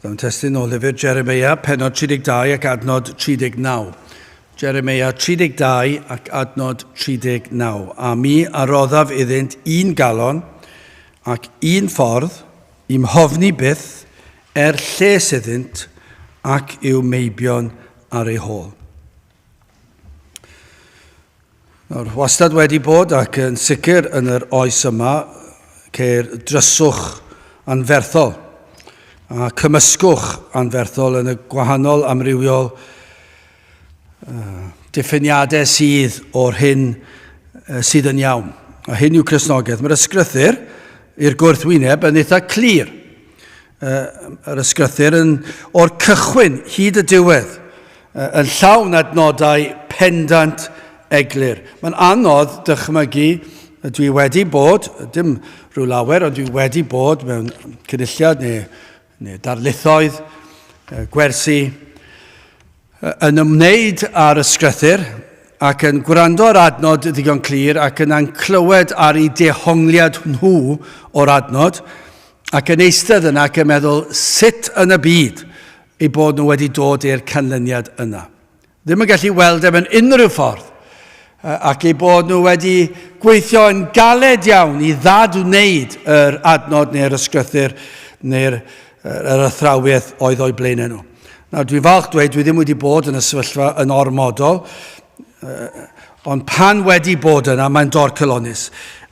Fewn testyn o lyfr Jeremeia, pennod 32 ac adnod 39. Jeremeia 32 ac adnod 39. A mi aroddaf iddynt un galon ac un ffordd i'm hofni byth lles iddynt ac i'w meibion ar ei hôl. Nawr, wastad wedi bod ac yn sicr yn yr oes yma ceir dryswch anferthol a cymysgwch anferthol yn y gwahanol amrywiol diffiniadau sydd o'r hyn sydd yn iawn. A hyn yw Cristnogaeth. Mae'r ysgrythyr i'r gwrthwyneb yn eitha clir. Yr ysgrythyr o'r cychwyn hyd y diwedd yn llawn adnodau pendant eglur. Mae'n anodd dychmygu dwi wedi bod, dim rhyw lawer, ond dwi wedi bod mewn cynulliad neu darlithoedd, gwersi, yn ymwneud ar ysgrythyr ac yn gwrando ar adnod ddigon clir ac yn anclywed ar ei dehongliad nhw o'r adnod ac yn eistedd yna ac yn meddwl sut yn y byd ei bod nhw wedi dod i'r canlyniad yna. Ddim yn gallu weld mewn unrhyw ffordd ac ei bod nhw wedi gweithio yn galed iawn i ddadwneud yr adnod neu'r ysgrythyr neu'r athrawiaeth oedd o'i blaenau nhw. Nawr, dwi'n falch dweud, dwi ddim wedi bod yn y sefyllfa yn ormodol, ond pan wedi bod yna, mae'n dorcylonus.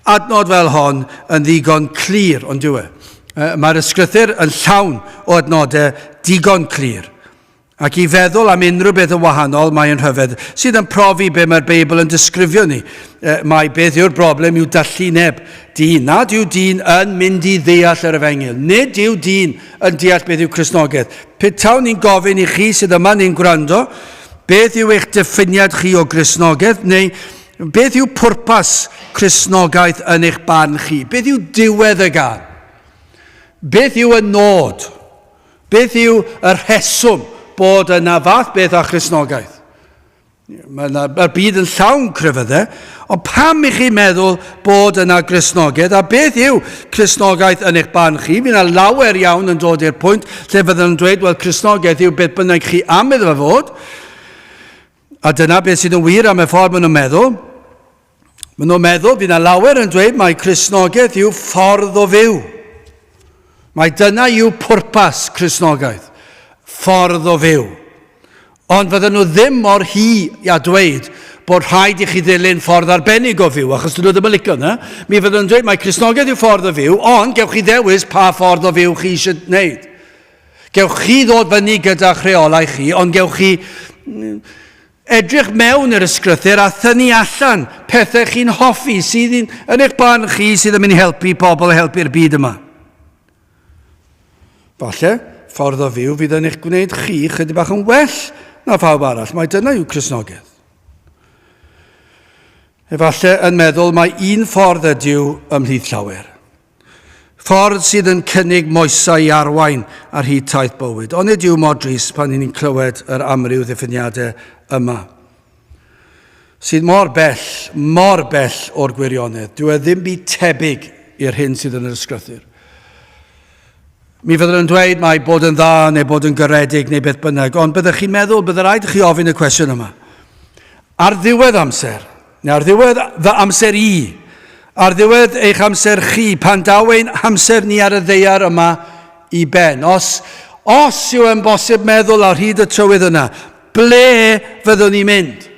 Adnod fel hon yn ddigon clir, ond dyw e. Mae'r ysgrythyr yn llawn o adnodau digon clir. Ac i feddwl am unrhyw beth yn wahanol, mae'n rhyfedd, sydd yn profi be mae'r Beibl yn disgrifio ni. Mae beth yw'r broblem yw dallineb dyn. Nad yw dyn yn mynd i ddeall yr efengyl. Nid yw dyn yn deall beth yw Cristnogaeth. Petawn ni'n gofyn i chi sydd yma ni'n gwrando, beth yw eich diffiniad chi o Cristnogaeth, neu beth yw pwrpas Cristnogaeth yn eich barn chi? Beth yw diwedd y gan? Beth yw y nod? Beth yw y rheswm bod yna fath beth a Cristnogaeth? Mae'r byd yn llawn cryfyddau, ond pam i chi meddwl bod yna Cristnogaeth, a beth yw Cristnogaeth yn eich barn chi? Fydd yna lawer iawn yn dod i'r pwynt lle fydden nhw'n dweud, wel, Cristnogaeth yw beth bynnag chi am iddo fod, a dyna beth sydd yn wir am y ffordd maen nhw'n meddwl. Maen nhw'n meddwl, fydd yna lawer yn dweud, mae Cristnogaeth yw ffordd o fyw. Mae dyna yw pwrpas Cristnogaeth. Ffordd o fyw. Ond fydden nhw ddim mor a dweud bod rhaid i chi ddilyn ffordd arbennig o fyw, achos dyn nhw ddim yn licio yna. Mi fydden nhw'n dweud mae Cristnogaeth yw ffordd o fyw, ond gewch chi ddewis pa ffordd o fyw chi eisiau gwneud. Gewch chi ddod fyny gyda'ch rheolau chi, ond gewch chi edrych mewn yr ysgrythyr a thynnu allan pethau chi'n hoffi sydd yn eich barn chi sydd yn mynd i helpu pobl a helpu'r byd yma. Falle, ffordd o fyw fydd yn eich gwneud chi chydig bach yn well na phawb arall. Mae dyna yw Cristnogaeth. Efallai yn meddwl mae un ffordd ydyw ymhlith llawer. Ffordd sydd yn cynnig moesau i arwain ar hyd taith bywyd. Ond ydyw modris pan ni'n clywed yr amryw ddiffiniadau yma. Sydd mor bell o'r gwirionedd. Dyw e ddim byd tebyg i'r hyn sydd yn yr ysgrythyr. Mi fyddwn yn dweud mae bod yn dda neu bod yn garedig neu beth bynnag, ond byddwch chi'n meddwl, byddai rhaid chi ofyn y cwestiwn yma. Ar ddiwedd amser, neu ar ddiwedd fy amser i, ar ddiwedd eich amser chi, pan dawein amser ni ar y ddeiar yma i ben, os yw yn bosib meddwl ar hyd y trywydd yna, ble fyddwn ni'n mynd?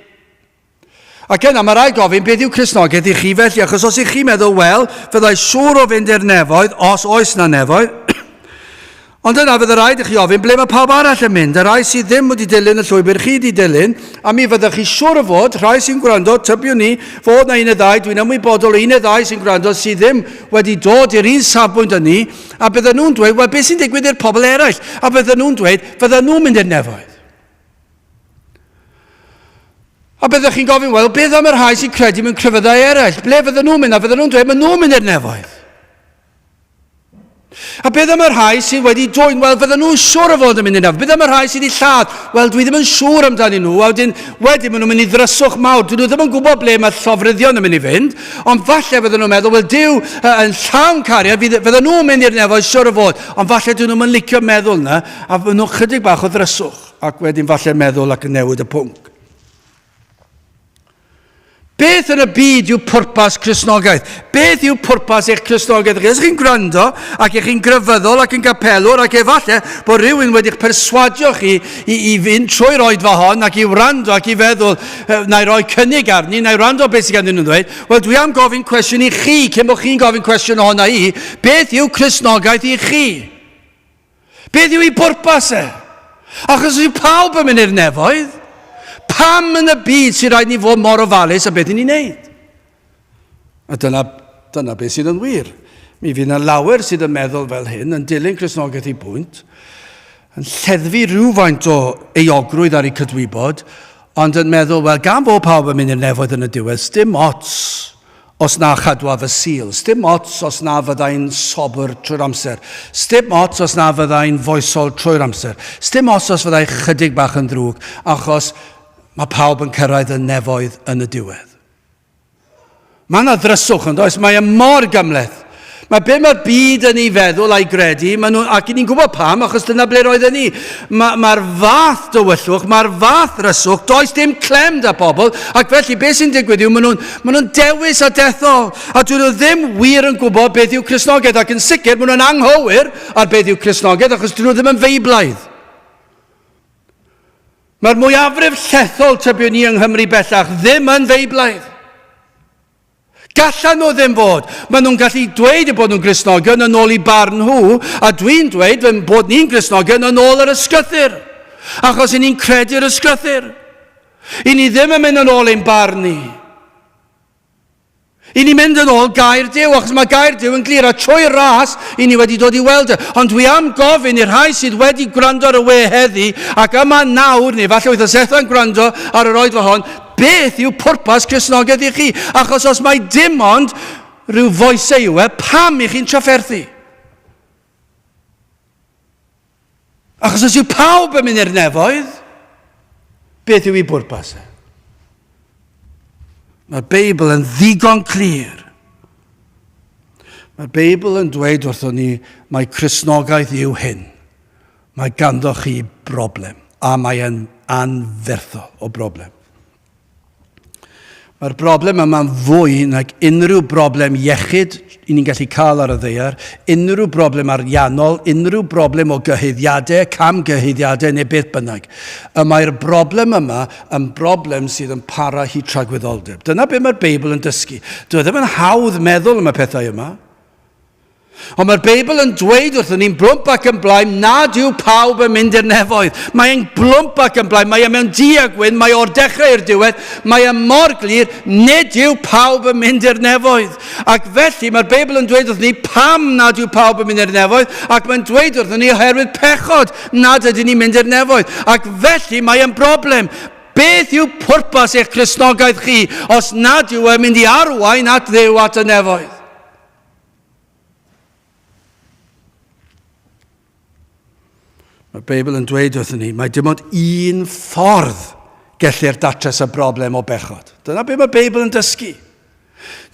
Ac yna mae rhaid gofyn beth yw Cristnogaeth i chi felly, achos os ych chi'n meddwl, wel, fyddai siŵr o fynd i'r nefoedd, os oes na nefoedd, ond yna fydda rhaid i chi ofyn ble mae pawb arall yn mynd. Y rhai sydd ddim wedi dilyn y llwybr chi wedi dilyn, a mi fyddwch chi siŵr o fod, rhai sy'n gwrando, tybiwn ni, fod na un neu ddau, dwi'n ymwybodol o un neu ddau sy'n gwrando sydd ddim wedi dod i'r un safbwynt yn ni, a bydden nhw'n dweud, wel, beth sy'n digwydd i'r pobl eraill? A bydden nhw'n dweud, fydden nhw'n mynd i'r nefoedd. A byddwch chi'n gofyn, wel, beth am yr rhai sy'n credu mewn cryfyddau eraill? Ble fydden nhw'n mynd? A fydden nhw'n dweud, maen nhw'n mynd i'r nefoedd. A beth am y rhai sydd wedi dwyn, wel, fydden nhw'n siŵr o fod yn mynd i nef. Beth am y rhai sydd wedi lladd, wel, dwi ddim yn siŵr amdani nhw, a wedyn maen nhw'n mynd i ddryswch mawr. Dwi ddim yn gwybod ble mae llofruddion yn mynd i fynd, ond falle fydden nhw'n meddwl, wel, Duw yn llawn cariad, fydden nhw'n mynd i'r nefoedd siŵr o fod, ond falle dwi ddim yn licio meddwl na, a fydden nhw'n chydig bach o ddryswch, ac wedyn falle meddwl ac yn newid y pwnc. Beth yn y byd yw pwrpas Cristnogaeth? Beth yw pwrpas eich Cristnogaeth? Ys chi'n gwrando ac chi'n grefyddol ac yn gapelwr ac efallai bod rhywun wedi'ch perswadio chi i fynd trwy'r oed fa hon ac i wrando ac i feddwl na i roi cynnig arni, na i wrando beth sydd ganddyn nhw'n dweud. Wel, dwi am gofyn cwestiwn i chi, cyn bod chi'n gofyn cwestiwn ohona i, beth yw Cristnogaeth i chi? Beth yw ei pwrpas e? Achos yw pawb yn mynd i'r nefoedd, pam yn y byd sy'n rhaid ni fod mor ofalus a beth i ni'n neud? A dyna beth sydd yn wir. Mi fydd yna lawer sydd yn meddwl fel hyn, yn dilyn Cristnogaeth i bwynt, yn lleddfu rhywfaint o euogrwydd ar ei cydwybod, ond yn meddwl, wel, gan fod pawb yn mynd i'r nefoedd yn y diwedd, sdim ots os na chadwa fy sil, sdim ots os na fyddai'n sobr trwy'r amser, sdim ots os na fyddai'n foesol trwy'r amser, sdim ots os fyddai chydig bach yn ddrwg, achos mae pawb yn cyrraedd y nefoedd yn y diwedd. Mae yna ddryswch yn does, mae mor gymleth. Mae be mae'r byd yn ei feddwl a'i gredu, ac ni'n gwybod pam, achos dyna ble roedden ni. Mae'r fath dywyllwch, mae'r fath ddryswch, does dim clem da pobl, ac felly beth sy'n digwydd yw, maen nhw'n dewis a dethol, a dyn nhw ddim wir yn gwybod beth yw Cristnogaeth, ac yn sicr maen nhw'n anghywir ar beth yw Cristnogaeth, achos dyn nhw ddim yn feiblaidd. Mae'r mwyafrif llethol tybiwn ni yng Nghymru bellach ddim yn feiblaidd. Gallan nhw ddim fod. Maen nhw'n gallu dweud bod nhw'n Gristnogion yn ôl i barn nhw, a dwi'n dweud bod ni'n Gristnogion yn ôl yr ysgrythyr. Achos i ni'n credu'r ysgrythyr. I ni ddim yn mynd yn ôl ein barn ni. I ni mynd yn ôl gair Duw, achos mae gair Duw yn glir, a trwy'r ras i ni wedi dod i weld e. Ond dwi am gofyn i'r rhai sydd wedi gwrando ar y we heddi, ac yma nawr, neu falle wythnos etha'n gwrando ar yr oed fa hon, beth yw pwrpas Cristnogaeth i chi? Achos os mae dim ond rhyw foesau yw e, pam i chi'n trafferthu? Achos os yw pawb yn mynd i'r nefoedd, beth yw ei bwrpas e? Mae'r Beibl yn ddigon clir. Mae'r Beibl yn dweud wrthon ni, mae Cristnogaeth yw hyn. Mae ganddo chi broblem, a mae yn anferthol o broblem. Mae'r broblem yma'n fwy nag unrhyw broblem iechyd i ni'n gallu cael ar y ddaear, unrhyw broblem ariannol, unrhyw broblem o gyhyddiadau, camgyhyddiadau neu beth bynnag. Mae'r broblem yma yn broblem sydd yn para hi tragwyddoldeb. Dyna beth mae'r Beibl yn dysgu. Dwi ddim yn hawdd meddwl am y pethau yma. Ond mae'r Beibl yn dweud wrthyn ni'n blwmp ac yn blaen, nad yw pawb yn mynd i'r nefoedd. Mae'n blwmp ac yn blaen, mae mewn diagwyn, mae o'r dechrau i'r diwedd, mae mor glir, nid yw pawb yn mynd i'r nefoedd. Ac felly mae'r Beibl yn dweud wrthyn ni pam nad yw pawb yn mynd i'r nefoedd, ac mae'n dweud wrthyn ni oherwydd pechod nad ydyn ni'n mynd i'r nefoedd. Ac felly mae'n broblem. Beth yw pwrpas eich Cristnogaeth chi os nad yw yn mynd i arwain at Dduw at y nefoedd? Mae'r Beibl yn dweud wrthyn ni, mae dim ond un ffordd gellir datrys y broblem o bechod. Dyna beth mae'r Beibl yn dysgu.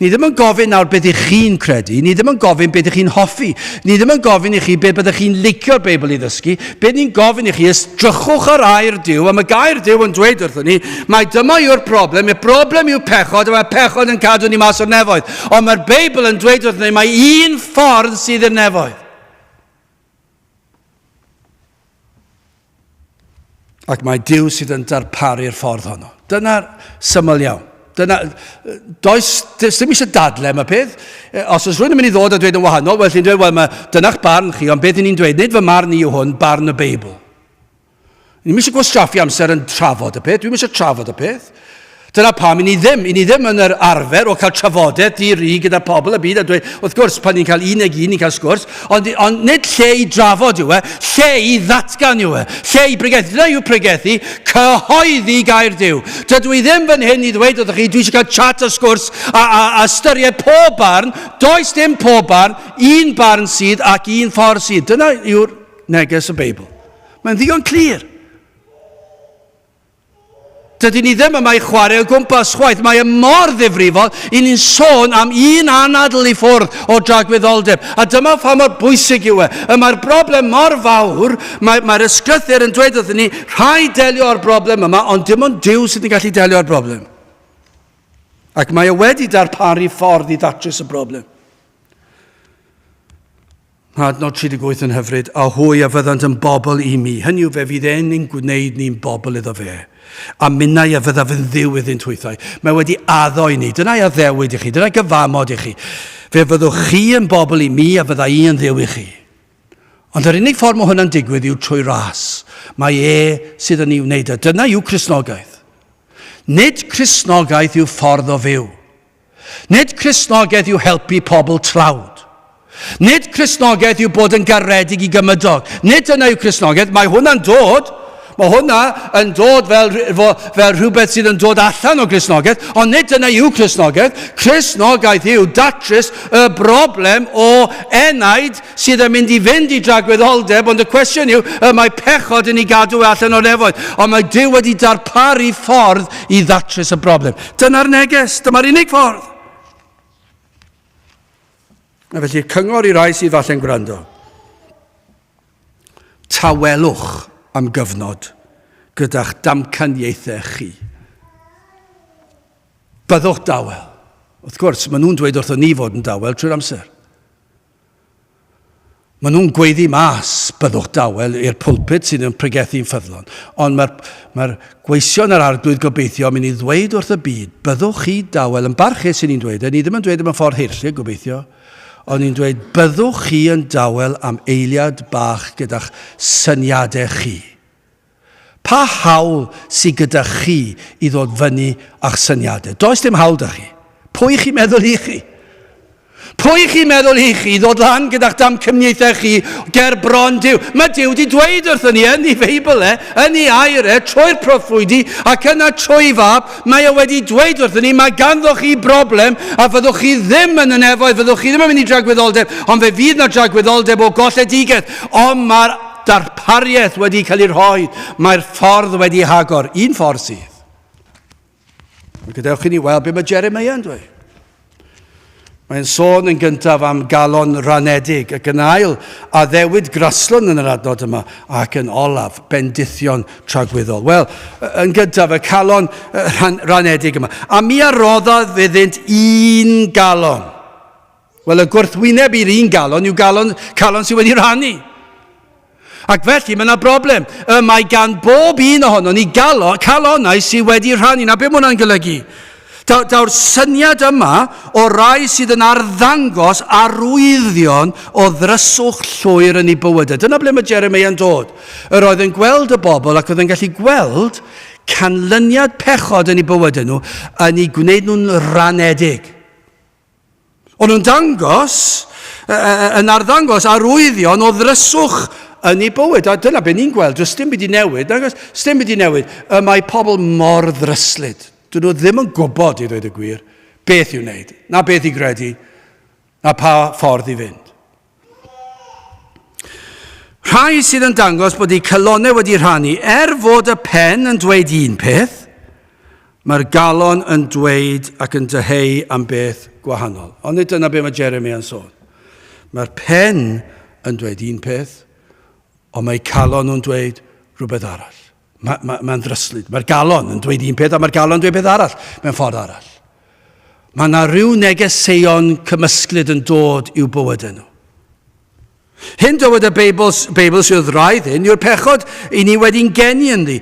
Ni ddim yn gofyn nawr beth ych chi'n credu, ni ddim yn gofyn beth ych chi'n hoffi, ni ddim yn gofyn i chi beth byddwch chi'n licio'r Beibl i ddysgu, beth ni'n gofyn i chi ys drychwch ar air Duw, a mae gair Duw yn dweud wrthyn ni, mae dyma yw'r broblem, y broblem yw pechod, a mae pechod yn cadw ni mas o'r nefoedd. Ond mae'r Beibl yn dweud wrthyn ni, mae un ffordd sydd i'r nefoedd. Ac mae Duw sydd yn darparu'r ffordd honno. Dyna'r syml iawn. Does dim eisiau dadle am y peth. Os oes rhywun yn mynd i ddod a dweud yn wahanol, wel, chi'n dweud, wel, dyna'ch barn chi, ond beth ni'n dweud, nid fy marn i yw hwn, barn y Beibl. Ni'n eisiau gwastraffu amser yn trafod y peth, dwi'n eisiau trafod y peth. Dyna pam i ni ddim yn yr arfer o cael trafodaeth gyda pobl y byd a dweud, wrth gwrs, pan ni'n cael un ni'n cael sgwrs, ond nid lle i drafod yw lle i ddatgan yw lle i bregethu. Dyna yw pregethu, cyhoeddi gair Duw. Dydw i ddim fan hyn i ddweud wrth chi, dwi eisiau cael chat o sgwrs a ystyried pob barn, does dim pob barn, un barn sydd ac un ffordd sydd. Dyna yw'r neges y Beibl. Mae'n ddigon clir. Dydyn ni ddim yma i chwarae o gwmpas chwaith. Mae mor ddifrifol i ni'n sôn am un anadl i ffwrdd o dragwyddoldeb. A dyma pha mor bwysig yw Mae'r broblem mor fawr, mae'r ysgrythyr yn dweud wrthyn ni, rhai delio o'r broblem yma, ond dim ond Duw sydd yn gallu delio o'r broblem. Ac mae wedi darparu ffordd i ddatrys y broblem. Adnod 38 yn hyfryd, a hwy a fyddant yn bobl i mi. Hynny yw fe fydd ni'n gwneud ni'n bobl iddo fe. A minnau a fydda fy'n ddiwydd yn twythau. Mae wedi addo i ni. Dyna i addewid i chi. Dyna gyfamod i chi. Fe fyddwch chi yn bobl i mi a fydda i yn ddiw i chi. Ond yr unig ffordd mae hwnna'n digwydd yw trwy ras. Mae sydd yn ei wneud. Dyna yw Cristnogaeth. Nid Cristnogaeth yw ffordd o fyw. Nid Cristnogaeth yw helpu pobl tlawd. Nid Cristnogaeth yw bod yn garedig i gymydog. Nid yna yw Cristnogaeth. Mae hwnna'n dod. Mae hwnna yn dod fel rhywbeth sydd yn dod allan o Cristnogaeth, ond nid yna yw Cristnogaeth. Cristnogaeth yw datrys y broblem o enaid sydd yn mynd i fynd i dragwyddoldeb, ond y cwestiwn yw, mae pechod yn ei gadw allan o'r nefoedd, ond mae Duw wedi darparu ffordd i ddatrys y broblem. Dyna'r neges, dyma'r unig ffordd. A felly, cyngor i rai sydd falle'n gwrando. Tawelwch am gyfnod gyda'ch damcaniaethau chi. Byddwch dawel. Wrth gwrs, maen nhw'n dweud wrtho ni fod yn dawel trwy'r amser. Maen nhw'n gweiddi mas byddwch dawel i'r pwlpit sydd yn pregethu'n ffyddlon. Ond mae'r gweision yr arglwydd gobeithio yn mynd i ddweud wrth y byd, byddwch chi dawel, yn barchus sy'n ni'n dweud, ni ddim yn dweud am y ffordd hirllu gobeithio, ond ni'n dweud, byddwch chi yn dawel am eiliad bach gyda'ch syniadau chi. Pa hawl sydd gyda chi i ddod fyny a'ch syniadau? Does dim hawl da chi. Pwy chi'n meddwl i chi? Pwy chi'n meddwl i chi ddod lan gyda'ch damcaniaethau chi ger bron Duw? Mae Duw wedi dweud wrthyn ni yn ei Feibl yn ei air trwy'r proffwydi ac yna trwy fab, mae wedi dweud wrthyn ni, mae ganddoch chi broblem a fyddwch chi ddim yn y nefoedd, fyddwch chi ddim yn mynd i dragwyddoldeb, ond fe fydd na dragwyddoldeb o golledigaeth, ond mae'r darpariaeth wedi cael ei rhoi, mae'r ffordd wedi hagor, un ffordd sydd. Gadewch chi ni weld be mae Jeremeia yn dweud. Mae'n sôn yn gyntaf am galon ranedig ac yn ail a ddewid graslon yn yr adnod yma ac yn olaf bendithion tragwyddol. Wel, yn gyntaf y calon ranedig yma. A mi arroddodd fyddynt un galon. Wel, y gwrthwyneb i'r un galon yw calon sydd wedi rhannu. Ac felly mae yna broblem. Mae gan bob un ohono ni calonau sydd wedi rhannu. Na be mae hwnna'n golygu? Daw'r syniad yma o rai sydd yn arddangos arwyddion o ddryswch llwyr yn ei bywydau. Dyna ble mae Jeremeia yn dod. Yr oedd yn gweld y bobl ac oedd yn gallu gweld canlyniad pechod yn ei bywydau nhw yn ei gwneud nhw'n ranedig. O'n nhw'n arddangos arwyddion o ddryswch yn ei bywyd. A dyna be ni'n gweld. Does dim byd i newid. Dim byd i newid. Mae pobl mor ddryslyd. Dyn nhw ddim yn gwybod, i ddweud y gwir, beth i'w wneud, na beth i gredu, na pa ffordd i fynd. Rhai sydd yn dangos bod eu calonau wedi rhannu, fod y pen yn dweud un peth, mae'r galon yn dweud ac yn dyheu am beth gwahanol. Ond nid dyna be mae Jeremeia yn sôn. Mae'r pen yn dweud un peth, ond mae'r calon yn dweud rhywbeth arall. Mae'n ddryslyd. Mae'r galon yn dweud un peth a mae'r galon yn dweud beth arall mewn ffordd arall. Mae yna rhyw negeseuon cymysglyd yn dod i'w bywydau nhw. Hyn dywed y Beibl sydd raidd hyn yw'r pechod i ni wedi'n geni yn ddi.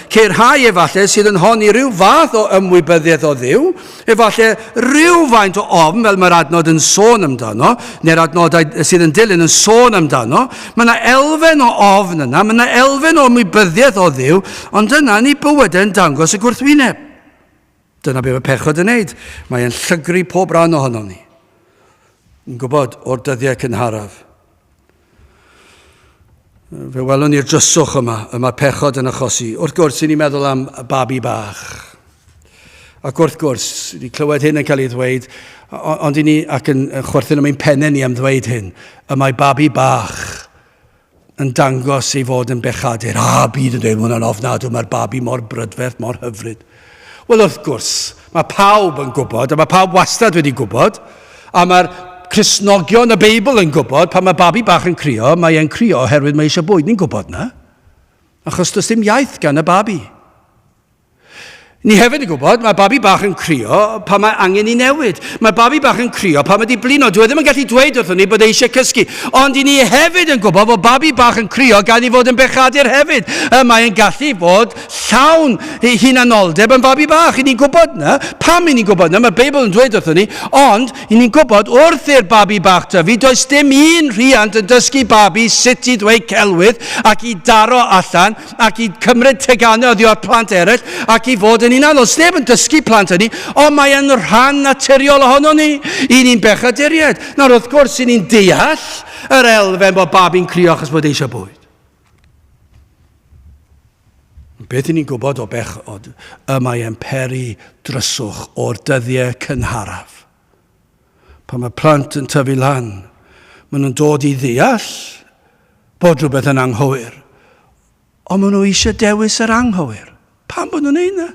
Ceir rhai efallai sydd yn honni rhyw fath o ymwybyddiaeth o Dduw, efallai rhywfaint o ofn fel mae'r adnod yn sôn amdano, neu'r adnodau sydd yn dilyn yn sôn amdano. Mae yna elfen o ofn yna, mae yna elfen o ymwybyddiaeth o Dduw, ond yna ni bywydau yn dangos y gwrthwyneb. Dyna be mae pechod yn neud. Mae'n llygru pob rhan ohono ni. Ni'n gwybod o'r dyddiau cynharaf. Fe welwn ni'r dryswch yma, pechod yn achosi. Wrth gwrs, ni'n meddwl am y babi bach. Ac wrth gwrs, ni clywed hyn yn cael ei ddweud, ond ni, ac yn chwerthin am ein pennau ni am ddweud hyn, y mae babi bach yn dangos ei fod yn bechadur. Byd yn dweud, hwnna'n ofnadw, mae'r babi mor brydferth, mor hyfryd. Wel, wrth gwrs, mae pawb yn gwybod, a mae pawb wastad wedi gwybod, a mae'r Cristnogion y Beibl yn gwybod, pan mae babi bach yn crio, mae e'n crio oherwydd mae eisiau bwyd. Ni'n gwybod na. Achos does dim iaith gan y babi. Ni hefyd yn gwybod, mae babi bach yn crio pan mae angen I newid. Mae babi bach yn crio pan mae di blino. Dwi ddim yn gallu dweud wrthyn ni bod eisiau cysgu. Ond ni hefyd yn gwybod bod babi bach yn crio gan I fod yn bechadur hefyd. Mae'n gallu bod llawn hunanoldeb yn babi bach. I ni'n gwybod na. Pam I ni'n gwybod na? Mae'r Beibl yn dweud wrthyn ni. Ond I ni'n gwybod wrth i'r babi bach tyfu, does dim un rhiant yn dysgu babi sut I ddweud celwydd ac I daro allan ac I cymryd teganau oddi o'r plant eraill ac I fod yn Os neb yn dysgu plant hynny, ond mae yn rhan naturiol ohono ni. I ni'n bechaduriaid. Nawr wrth gwrs, I ni'n deall yr elfen bod babi'n crio achos bod eisiau bwyd. Beth I ni'n gwybod o bechod, mae'n peri dryswch o'r dyddiau cynharaf. Pan mae plant yn tyfu lan, maen nhw'n dod I ddeall bod rhywbeth yn anghywir. Ond maen nhw eisiau dewis yr anghywir. Pam bod nhw'n ei na?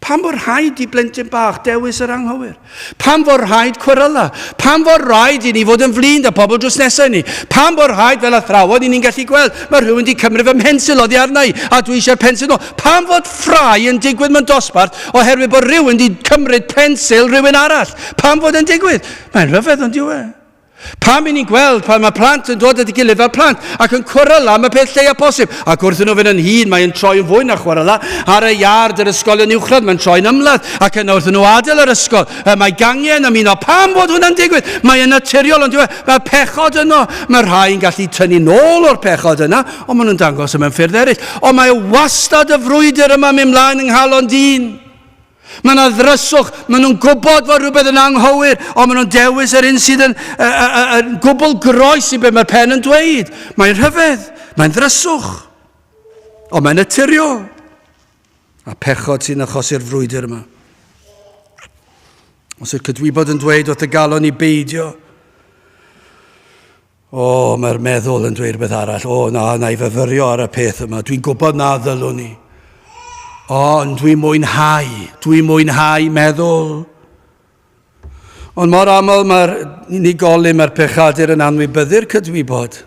Pam bod rhaid I blentyn bach dewis yr anghywir? Pam bod rhaid cwryla? Pam bod rhaid I ni fod yn flin da pobl drws nesaf ni? Pam bod rhaid fel athrawon I ni'n gallu gweld mae rhywun wedi cymryd fy mhensil oddi arna I a dwi eisiau'r pensil nhw? Pam fod ffrau yn digwydd mewn dosbarth oherwydd bod rhywun wedi cymryd pensil rhywun arall? Pam fod yn digwydd? Mae'n rhyfedd ond yw e. Pam I ni'n gweld pan mae plant yn dod at ei gilydd fel plant ac yn cwryla am y peth lleia posib ac wrth nhw fynd yn hyn mae'n troi yn fwy na chwarae ar y iard yr ysgolion uwchradd mae'n troi'n ymladd ac yna wrth nhw adael yr ysgol mae gangen ymuno pam bod hwnna'n digwydd mae'n naturiol ond mae pechod yno mae rhai'n gallu tynnu nôl o'r pechod yna ond maen nhw'n dangos mewn ffyrdd eraill ond mae wastad y frwydr yma mynd mlaen yng nghalon dyn. Mae yna ddryswch, maen nhw'n gwybod fod rhywbeth yn anghywir, ond maen nhw'n dewis yr un sydd yn gwbl groes I be mae'r pen yn dweud. Mae'n rhyfedd, mae'n ddryswch, ond mae'n naturiol. A pechod sy'n achosi'r frwydr yma. Os yw'r cydwybod yn dweud wrth y galon I beidio, mae'r meddwl yn dweud rhywbeth arall, na I fyfyrio ar y peth yma, dwi'n gwybod na ddylwn ni. Ond dwi'n mwynhau meddwl. Ond mor aml mae'r unigolyn, mae'r pechadur yn anwybyddu'r cydwybod.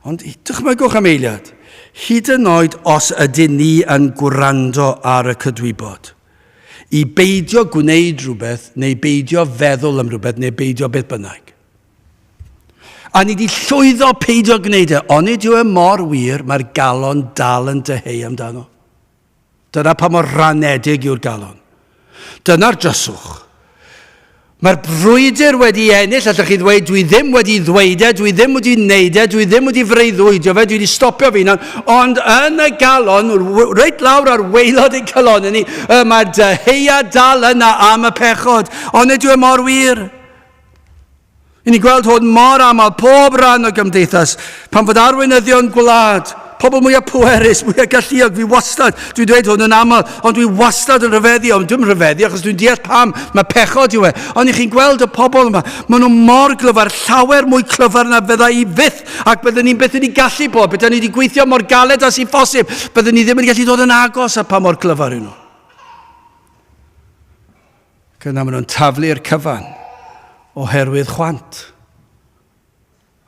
Ond dychmygwch am eiliad, hyd yn oed os ydyn ni yn gwrando ar y cydwybod, I beidio gwneud rhywbeth, neu beidio feddwl am rhywbeth, neu beidio beth bynnag. A ni di llwyddo peidio gwneud ond nid yw mor wir, mae'r galon dal yn deheu amdano. Dyna pa mor ranedig yw'r galon. Dyna'r dryswch. Mae'r brwydr wedi ennill, allwch chi ddweud, dwi ddim wedi ddweud dwi ddim wedi wneud dwi ddim wedi freuddwydio fe, dwi wedi stopio fi na, ond yn y galon, reit lawr ar waelod ein calon ni, mae deheu dal yna am y pechod, ond nid yw mor wir. I ni gweld hwn mor aml, pob ran o gymdeithas, pan fod arweinyddion gwlad, pobl mwyaf pwerus, mwyaf galluog, fi wastad, dwi'n dweud hwn yn aml, ond dwi wastad yn rhyfeddio, ond dwi'n rhyfeddio, achos dwi'n deall pam, mae pechod yw e. Ond I chi'n gweld y pobl yma, maen nhw mor glyfar, llawer mwy clyfar na fydda I fyth, ac byddwn ni'n beth yn ei gallu bod, byddwn ni wedi gweithio mor galed as I phosib, byddwn ni ddim yn gallu dod yn agos a pa mor clyfar yw nhw. Cyna maen nhw'n taflu'r cyfan oherwydd chwant.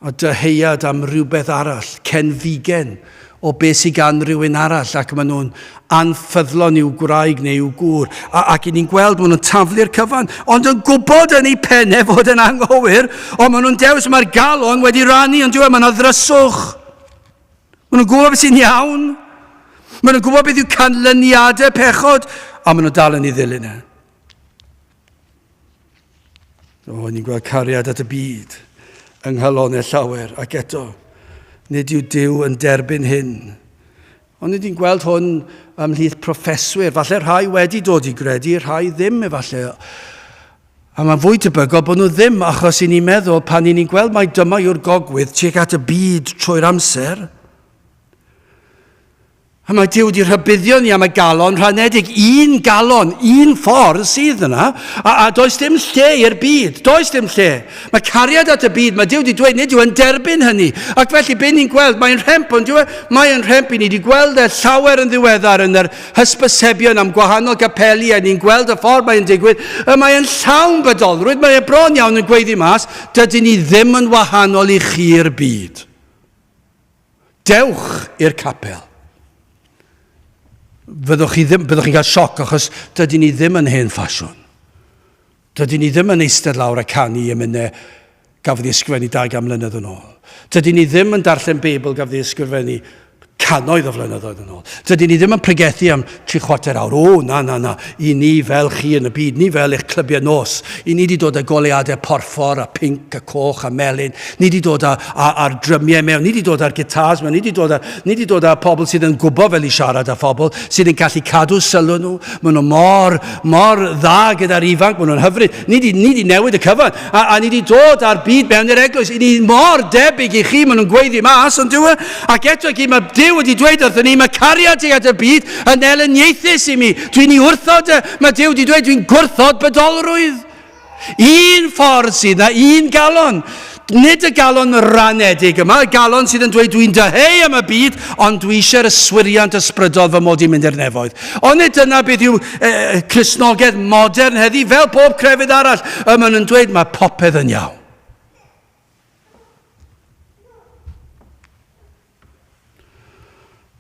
A deheuad am rhywbeth arall, cenfigen o beth sy'n gan rhywun arall ac maen nhw'n anffyddlon i'w gwraig neu i'w gŵr ac I ni'n gweld maen nhw'n taflu'r cyfan ond yn gwybod yn ei pennau fod yn anghywir ond maen nhw'n dewis mae'r galon wedi rannu ond maen nhw'n ddryswch maen nhw'n gwybod beth sy'n iawn maen nhw'n gwybod beth yw canlyniadau pechod a maen nhw'n dal yn ei ddilyn ni'n gweld cariad at y byd yng nghalonau llawer ac eto nid yw Duw yn derbyn hyn Ond ni wedi'n gweld hwn ymhlith proffeswyr. Falle rhai wedi dod I gredu, rhai ddim efallai. A mae'n fwy tebygol bod nhw ddim, achos I ni'n meddwl pan ni'n gweld mai dyma yw'r gogwydd tuag at y byd trwy'r amser. A mae Duw wedi rhybuddio ni am y galon, rhanedig un galon, un ffordd sydd yna, a does dim lle i'r byd, does dim lle. Mae cariad at y byd, mae Duw wedi dweud, nid yw yn derbyn hynny. Ac felly, be ni'n gweld, mae'n rhemp, ond mae'n rhemp I ni wedi gweld llawer yn ddiweddar yn yr hysbysebion am gwahanol gapeli, a ni'n gweld y ffordd mae'n digwydd, mae'n llawn bydolrwydd, mae'n bron iawn yn gweiddi mas, dydyn ni ddim yn wahanol I chi'r byd. Dewch i'r capel. Byddwch chi'n cael sioc achos dydyn ni ddim yn hen ffasiwn. Dydyn ni ddim yn eistedd lawr a canu Emynau gafodd ei ysgrifennu 200 mlynedd yn ôl. Dydyn ni ddim yn darllen Beibl gafodd ei ysgrifennu cannoedd o flynyddoedd yn ôl. Dydyn ni ddim yn pregethu am 3/4 awr. O, na. I ni fel chi yn y byd, ni fel eich clybiau nos. I ni wedi dod â goleadau porffor, a pinc, a coch, a melyn. Ni wedi dod â'r drymiau mewn. Ni wedi dod â'r gitars mewn. Ni wedi dod â pobl sydd yn gwybod fel I siarad â phobl, sydd yn gallu cadw sylw nhw. Maen nhw mor dda gyda'r ifanc. Maen nhw'n hyfryd. Ni wedi newid y cyfan. A ni wedi dod â'r byd mewn i'r eglwys. I ni mor debyg I chi. Maen nhw'n gweiddi mas, ond dwi. Ac eto mae Duw wedi dweud wrthyn ni, mae cariad I at y byd yn eleniaethus I mi. Dwi'n I wrthod, mae Duw wedi dweud, dwi'n gwrthod bydolrwydd. Un ffordd sydd na, un galon. Nid y galon ranedig yma, y galon sydd yn dweud dwi'n dyheu am y byd, ond dwi eisiau'r yswiriant ysbrydol fy mod I mynd i'r nefoedd. Ond nid yna beth yw Cristnogaeth modern heddi, fel pob crefydd arall. Maen nhw'n dweud mae popeth yn iawn.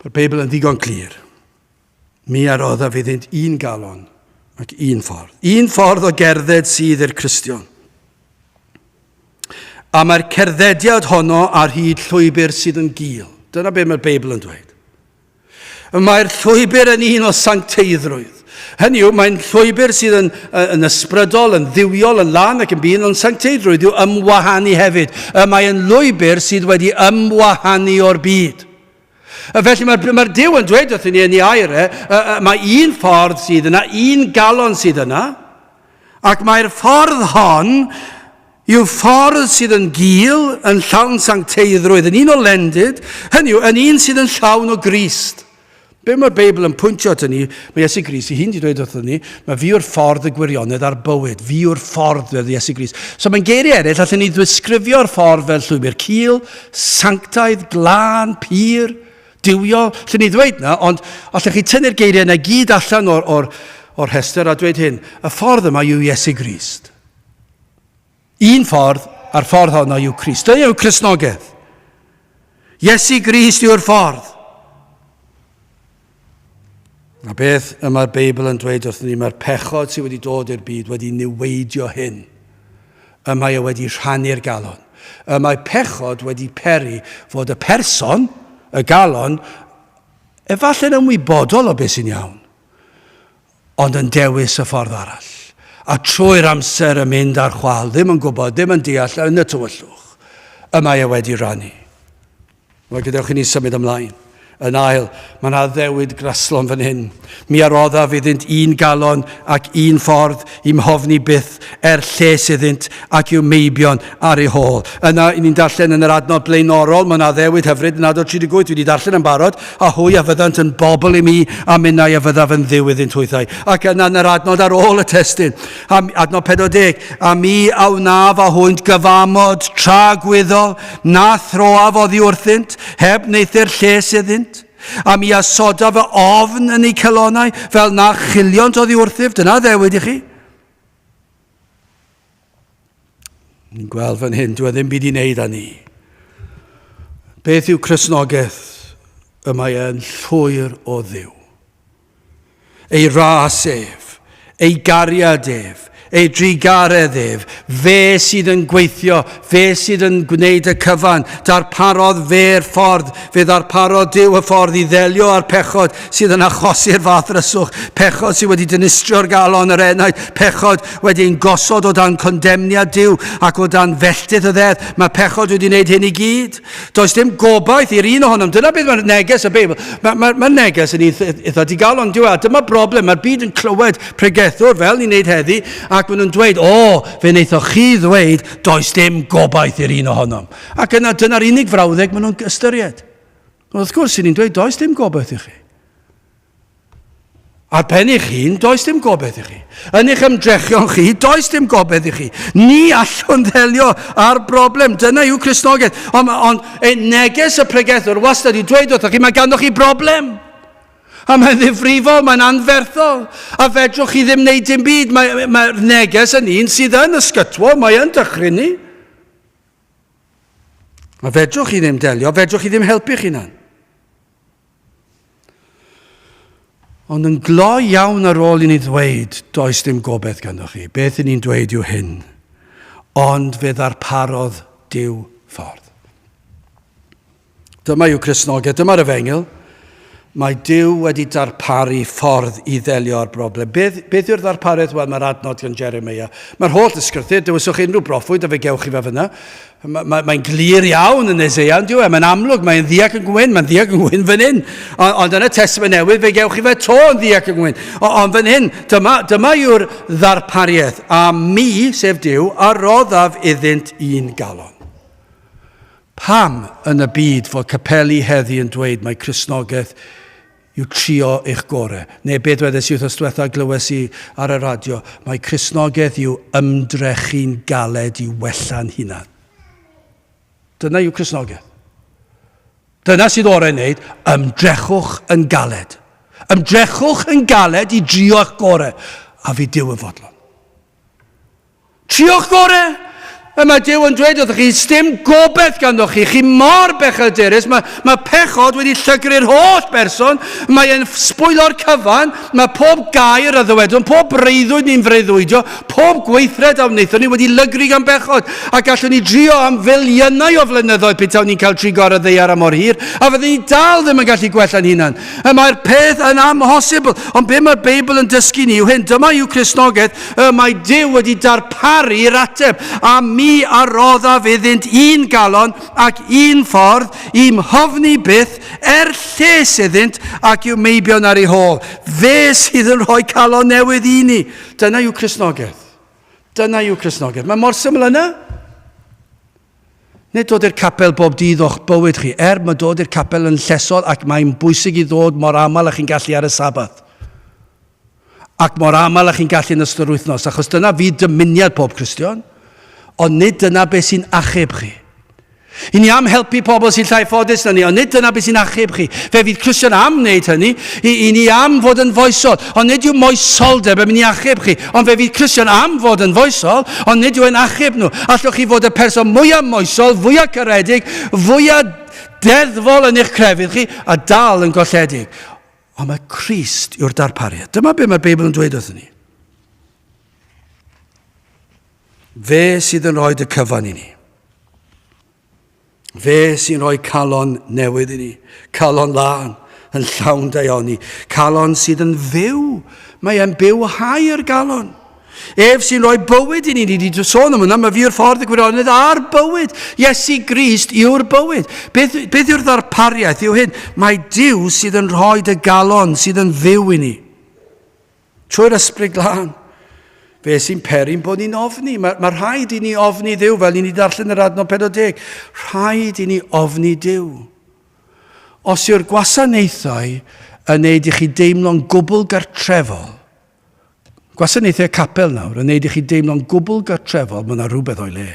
Mae'r Beibl yn ddigon clir. Mi arodda fydd un galon ac un ffordd. Un ffordd o gerdded sydd i'r Cristion. A mae'r cerddediad honno ar hyd llwybr sydd yn gul. Dyna be mae'r Beibl yn dweud. Mae'r llwybr yn un o sancteiddrwydd. Hynny yw, mae'n llwybr sydd yn ysbrydol, yn ddiwiol, yn lan ac yn byd, ond sancteiddrwydd yw ymwahanu hefyd. Mae'n llwybr sydd wedi ymwahanu o'r byd. Felly mae'r Duw yn dweud wrthyn ni yn ei airau, mae un ffordd sydd yna, un galon sydd yna, ac mae'r ffordd hon yw ffordd sydd yn gul, yn llawn sancteiddrwydd, yn un o lendid, hynny yw, yn un sydd yn llawn o Grist. Be mae'r Beibl yn pwyntio at ni, mae Iesu Grist, I hi'n di dweud wrthyn ni, mae fi yw'r ffordd y gwirionedd ar bywyd, fi yw'r ffordd fel Iesu Grist. So mae'n geiriau eraill, allan ni ddisgrifio'r ffordd fel llwybr cul, sanctaidd, glân, pur, diwiol, lle ni ddweud na, ond allech chi tynnu'r geiriau yna gyd allan o'r rhestr a dweud hyn, y ffordd yma yw Iesu Grist. Un ffordd, a'r ffordd hwnna yw Crist. Dyna yw Cristnogaeth. Iesu Grist yw'r ffordd. A beth yma'r Beibl yn dweud wrthyn ni, mae'r pechod sydd wedi dod i'r byd wedi niweidio hyn. Mae wedi rhannu'r galon. Mae pechod wedi peri fod y person, y galon, efallai'n ymwybodol o beth sy'n iawn, ond yn dewis y ffordd arall. A trwy'r amser yn mynd ar chwal, ddim yn gwybod, ddim yn deall, yn y tywyllwch, mae wedi rannu. Mae gadewch i ni symud ymlaen. Yn ail, mae yna ddewid graslon fan hyn. Mi arodda fyddynt un galon ac un ffordd I mhofni byth lles iddynt ac i'w meibion ar ei hôl. Yna, ni'n darllen yn yr adnod blaenorol, mae yna ddewid hyfryd yn adnod 38, dwi wedi darllen yn barod, a hwy a fyddant yn bobl I mi, a minnau a fyddaf yn ddiw iddynt hwythau. Ac yna yn yr adnod ar ôl y testyn, adnod 40, a mi awnaf a hwynt gyfamod tragwyddol, na throaf oddi wrthynt, heb neithi'r lles iddynt, a mi asoda fy ofn yn ei celonau, fel na chiliont oddi wrthyf. Dyna ddewid I chi. Ni'n gweld fan hyn, dwi ddim byd I wneud â ni. Beth yw Cristnogaeth? Mae e'n llwyr o Dduw. Ei ras ef, ei gariad ef, ei drigaredd ef, fe sydd yn gweithio, fe sydd yn gwneud y cyfan, darparodd fe'r ffordd, fe ddarparodd Duw y ffordd i ddelio â'r pechod sydd yn achosi'r fath ryswch, pechod sydd wedi dynistrio'r galon yr enaid, pechod wedi'n gosod o dan condemniad Duw ac o dan felltith y ddedd, mae pechod wedi wneud hyn i gyd. Does dim gobaith i'r un ohonom, dyna beth mae'r neges y Beibl, mae'r neges yn eitha digalon, dyma broblem, mae'r byd yn clywed pregethwr fel ni'n neud heddi, ac maen nhw'n dweud, fe wnaethoch chi ddweud, does dim gobaith i'r un ohonom. Ac dyna'r unig frawddeg maen nhw'n ystyried. Wrth gwrs, ni'n dweud, does dim gobaith i chi. Ar pen eich hun, does dim gobaith i chi. Yn eich ymdrechion chi, does dim gobaith i chi. Ni allwn ddelio â'r broblem. Dyna yw Cristnogaeth. Ond neges y pregethwr wastad i dweud wrthoch chi, mae ganddoch chi broblem. A mae'n ddifrifol, mae'n anferthol. A fedrwch chi ddim wneud dim byd. Mae'r neges yn un sydd yn ysgytwol, mae yn dychrynnu. A fedrwch chi ddim delio, fedrwch chi ddim helpu'ch hunan. Ond yn glo iawn ar ôl i ni ddweud, does dim gobaith ganddoch chi. Beth i ni'n dweud yw hyn. Ond fe ddarparodd Duw ffordd. Dyma yw Cristnogaeth, dyma'r efengil. Mae Duw wedi darparu ffordd i ddelio â'r broblem. Beth yw'r ddarpariaeth? Wel, mae'r adnod gan Jeremeia. Mae'r holl ysgrythyr, dywyswch unrhyw broffwyd a fe gewch chi fe fyna. Mae'n glir iawn yn Eseia, dyw e, mae'n amlwg, mae'n ddiac yn gwyn, mae'n ddiac yn gwyn fan hyn. Ond yn y Testament Newydd, fe gewch chi fe to yn ddiac yn gwyn. Ond fan hyn, dyma yw'r ddarpariaeth. A mi, sef Duw, arroddaf iddynt un galon. Pam yn y byd fod capeli heddi yn dweud mae Cristnogaeth yw trio eich gore. Neu beth wedes i wrthos diwetha glywes i ar y radio, mae Cristnogaeth yw ymdrechu'n galed i wella'n hunan. Dyna yw Cristnogaeth. Dyna sydd orau wneud, ymdrechwch yn galed. Ymdrechwch yn galed i drio eich gore. A fi Duw yn fodlon. Trio'ch gore! A mae Duw yn dweud wrthych chi, sdim gobaith ganddoch chi, chi mor bechadurus, mae pechod wedi llygru'r holl berson, mae'n sbwylo'r cyfan, mae pob gair a ddywedon, pob breuddwyd ni'n freuddwydio, pob gweithred a wnaethon ni wedi lygru gan bechod, a gallwn ni drio am filiynau o flynyddoedd petawn ni'n cael trigor y ddeiar am o'r hir, a fyddwn ni dal ddim yn gallu gwella'n hunan. A mae'r peth yn amhosibl, ond be mae'r Beibl yn dysgu ni yw hyn, dyma yw Cristnogaeth, mae Duw wedi darparu'r ateb, a mi arroddaf iddynt un galon ac un ffordd i'm hofni byth lles iddynt ac i'w meibion ar ei hôl. Fe sydd yn rhoi calon newydd i ni. Dyna yw Cristnogaeth. Dyna yw Cristnogaeth. Mae mor syml yna. Nid dod i'r capel bob dydd o'ch bywyd chi. Mae dod i'r capel yn llesol ac mae'n bwysig i ddod mor aml a chi'n gallu ar y Sabath. Ac mor aml a chi'n gallu yn ystod wythnos. Achos dyna fi dymuniad pob Cristion. Ond nid dyna beth sy'n achub chi. I ni am helpu pobl sy'n llai ffodus na ni, ond nid dyna beth sy'n achub chi. Fe fydd Cristion am wneud hynny, i ni am fod yn foesol, ond nid yw moesoldeb yn mynd i achub chi. Ond fe fydd Cristion am fod yn foesol, ond nid yw yn achub nhw. Allwch chi fod y person mwyaf moesol, fwyaf caredig, fwyaf deddfol yn eich crefydd chi, a dal yn golledig. Ond mae Crist yw'r darpariaeth. Dyma be mae'r Beibl yn dweud wrthyn ni. Fe sydd yn rhoi y cyfan i ni. Fe sy'n rhoi calon newydd i ni. Calon lan, yn llawn daioni. Calon sydd yn fyw. Mae e'n byw hau'r galon. Ef sy'n rhoi bywyd i ni. Ni wedi sôn am hynna, mae fi'r ffordd y gwirionedd a'r bywyd. Iesu Grist yw'r bywyd. Beth yw'r ddarpariaeth? Yw hyn, mae Duw sydd yn rhoi y galon sydd yn fyw i ni. Trwy'r ysbryd glân. Fe sy'n perin bod ni'n ofni. Mae rhaid i ni ofni Duw, fel ni darllen yr adnod 40. Rhaid i ni ofni Duw. Os yw'r gwasanaethau yn neud i chi deimlo'n gwbl gartrefol, gwasanaethau capel nawr, yn neud i chi deimlo'n gwbl gartrefol, mae yna rhywbeth o'i le.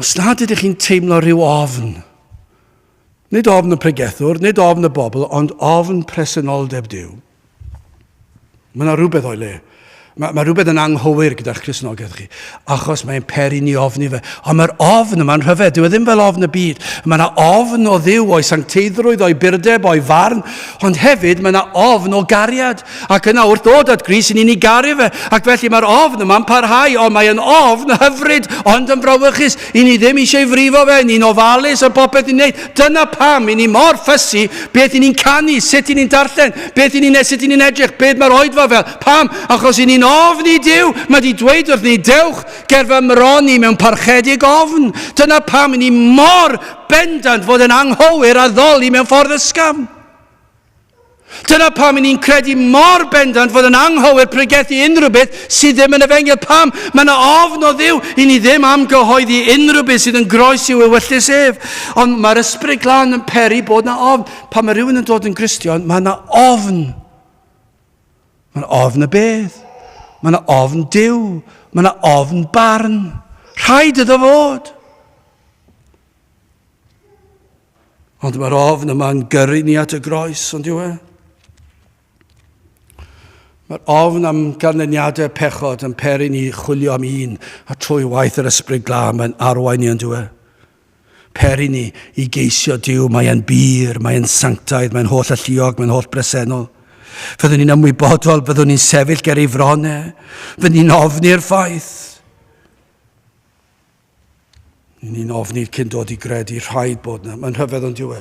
Os nad ydych chi'n teimlo rhyw ofn, nid ofn y pregethwr, nid ofn y bobl, ond ofn presenoldeb Duw, mae yna rhywbeth o'i le. Mae rhywbeth yn anghywir gyda'r Cristnogaeth chi, achos mae'n peri ni ofni fe. Ond mae'r ofn yma'n rhyfedd, dyw e ddim fel ofn y byd. Mae yna ofn o ddiw, o'i sancteiddrwydd, o'i byrdeb, o'i farn, ond hefyd mae yna ofn o gariad. Ac yna wrth ddod at Gris, ni'n ei garu fe. Ac felly mae'r ofn yma'n parhau, ond mae'n ofn hyfryd, ond yn frawychus. I ni ddim eisiau frifo fe, ni'n ofalus a popeth i'n neud. Dyna pam, i ni mor ffysu, beth i ni'n canu, sut i ni'n darllen, beth i ni'n sut i ni'n edrych, beth mae'r oedfa fel. Pam? Achos i ni'n ofni Duw, mae di dweud wrth ni, dewch ger fy mroni mewn parchedig ofn. Dyna pam ni mor bendant fod yn anghywir a ddoli mewn ffordd ysgafn. Dyna pam ni'n credu mor bendant fod yn anghywir pregethu unrhyw beth sydd ddim yn efengyl. Pam? Mae yna ofn o Dduw i ni ddim amgyhoeddi unrhyw beth sydd yn groes i'w ewyllus ef. Ond mae'r ysbryd glân yn peri bod yna ofn. Pan mae rhywun yn dod yn Gristion, mae yna ofn. Mae yna ofn y beth. Mae yna ofn Duw. Mae yna ofn barn. Rhaid iddo fod. Ond mae'r ofn yma'n gyrru ni at y groes, ond yw e? Mae'r ofn am ganlyniadau pechod yn peri ni chwilio am un, a trwy waith yr ysbryd glân mae'n arwain ni, ond yw e? Peri ni i geisio Duw, mae'n bir, mae'n sanctaidd, mae'n holl alluog, mae'n holl bresennol. Fyddwn ni'n ymwybodol, byddwn ni'n sefyll ger ei fronau, fyddwn ni'n ofni'r ffaith. Ni'n ofni cyn dod i gredu, rhaid bod yna. Mae'n rhyfedd ond yw e.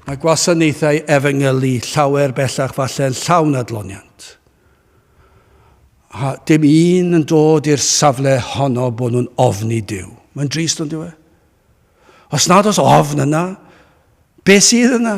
Mae gwasanaethau efengylu llawer bellach falle'n llawn adloniant. A dim un yn dod i'r safle honno bod nhw'n ofni Duw. Mae'n drist ond yw e. Os nad oes ofn yna, beth sydd yna?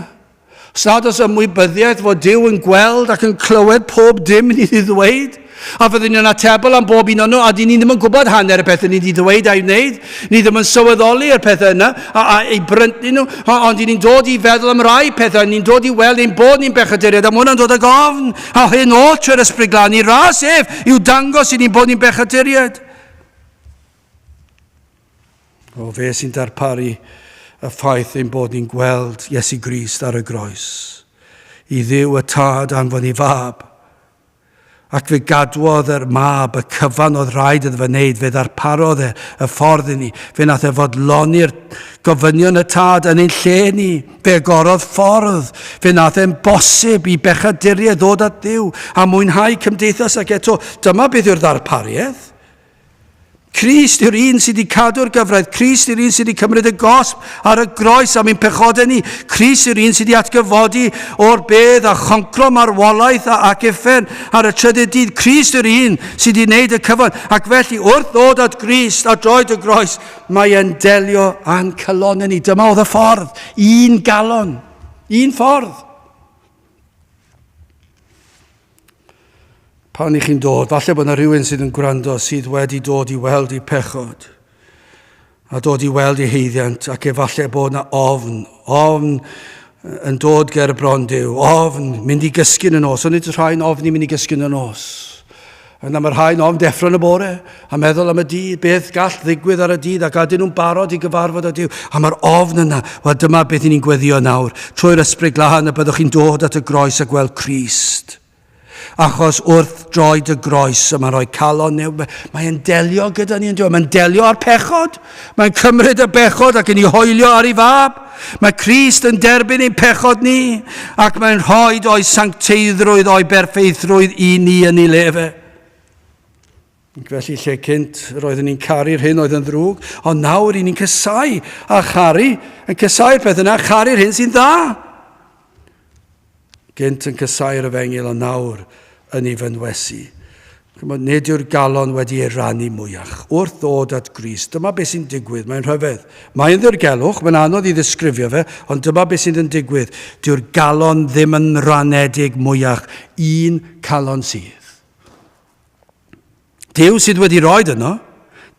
Os nad oes ymwybyddiaeth fod Duw yn gweld ac yn clywed pob dim ni wedi ddweud, a fyddwn ni'n atebol am bob un o'n nhw, a ni ddim yn gwybod hanner y pethau ni wedi ddweud a'i wneud, ni ddim yn sylweddoli yr pethau yna, a ei bryntyn nhw, ond ni'n dod i feddwl am rai pethau, ni'n dod i weld ein bod ni'n bechaduriad, a mae hwnna'n dod ag ofn, a hyn o trwy'r ysbryd glân, i ras ef i'w dangos i ni'n bod ni'n bechaduriad. O fe sy'n darparu y ffaith ein bod ni'n gweld Iesu Grist ar y groes. I Dduw y tad anfon ei fab. Ac fe gadwodd yr mab y cyfan oedd rhaid iddo fe wneud. Fe ddarparodd y ffordd i ni. Fe nath e fodloni'r gofynion y tad yn ein lle ni. Fe agorodd ffordd. Fe nath e'n bosib i bechaduriaid ddod at Dduw a mwynhau cymdeithas ac eto. Dyma beth yw'r ddarpariaeth. Crist yw'r un sydd wedi cadw'r gyfraith. Crist yw'r un sydd wedi cymryd y gosb ar y groes am ein pechodau ni. Crist yw'r un sydd wedi atgyfodi o'r bedd a choncro marwolaeth ac uffen ar y trydydd dydd. Crist yw'r un sydd wedi wneud y cyfan. Ac felly wrth ddod at Grist a droed y groes, mae e'n delio a'n calonau ni. Dyma oedd y ffordd. Un galon. Un ffordd. Pan i chi'n dod, falle bod yna rhywun sydd yn gwrando sydd wedi dod i weld i pechod a dod i weld i heiddiant ac efallai bod yna ofn yn dod ger bron Duw, ofn mynd i gysgu yn y nos. Ond nid yw'r rhain ofn i mynd i gysgu yn y nos. Yna mae'r rhain ofn deffro yn y bore a meddwl am y dydd, beth gall ddigwydd ar y dydd ac adyn nhw'n barod i gyfarfod â Duw. A mae'r ofn yna, wel dyma beth ni'n gweddio nawr. Trwy'r ysbryd glân y byddwch chi'n dod at y groes a gweld Crist. Achos wrth droed y groes yma'n rhoi calon new. Mae'n delio gyda ni yn diwedd. Mae'n delio ar pechod. Mae'n cymryd y bechod ac yn ei hoelio ar ei fab. Mae Crist yn derbyn ein pechod ni. Ac mae'n rhoi o'i sancteiddrwydd, o'i berffeithrwydd i ni yn ei lefe. Felly lle cynt roeddwn ni'n caru'r hyn oedd yn ddrwg, ond nawr i ni'n cysau a charu. Yn cysau'r peth yna, charu'r hyn sy'n dda. Gynt yn cysau'r efengil a nawr yn ei fynwesu. Nid yw'r galon wedi ei rannu mwyach. Wrth ddod at Grist, dyma beth sy'n digwydd, mae'n rhyfedd. Mae'n ddirgelwch, mae'n anodd i ddisgrifio fe, ond dyma beth sy'n digwydd. Dyw'r galon ddim yn ranedig mwyach, un calon sydd. Duw sydd wedi roed yno,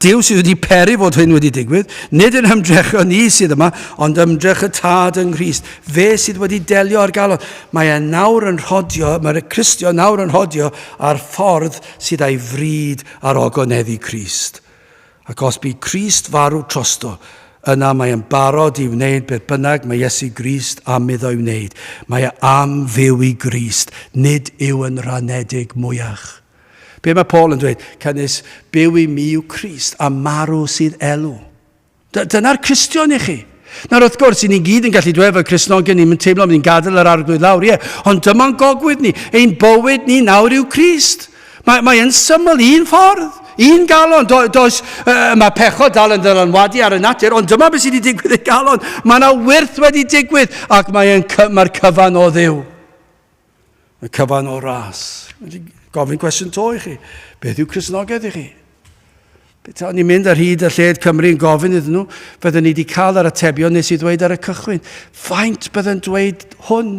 Duw sydd wedi peri fod hyn wedi digwydd, nid yn ymdrech o ni sydd yma, ond ymdrech y tad yng Nghrist. Fe sydd wedi delio ar galon. Mae'r Cristion nawr yn rhodio ar ffordd sydd ei fryd ar ogoneddu Crist. Ac os bu Crist farw trosto, yna mae'n barod i wneud beth bynnag mae Iesu Grist am iddo i wneud. Mae am fyw i Grist, nid yw yn ranedig mwyach. Be mae Paul yn dweud? Cynnes, byw I mi yw Crist a marw sydd elw. Dyna'r Cristion I chi. Nawr wrth gwrs, ni'n gyd yn gallu dweud efo Cristnogion ni'n teimlo ni'n gadael yr arglwydd lawr, ond dyma'n gogwyd ni. Ein bywyd ni nawr yw Crist. Mae'n syml un ffordd. Un galon, mae pechod dal yn dylanwadu ar y natur, ond dyma beth sydd wedi digwydd I galon. Mae yna wyrth wedi digwydd, ac mae'r cyfan o Dduw. Y cyfan o ras. Gofyn cwestiwn to I chi. Beth yw Cristnogaeth I chi? Beth ni'n mynd ar hyd y lled Cymru yn gofyn iddyn nhw, byddwn ni wedi cael yr atebion nes I ddweud ar y cychwyn. Faint byddwn dweud hwn?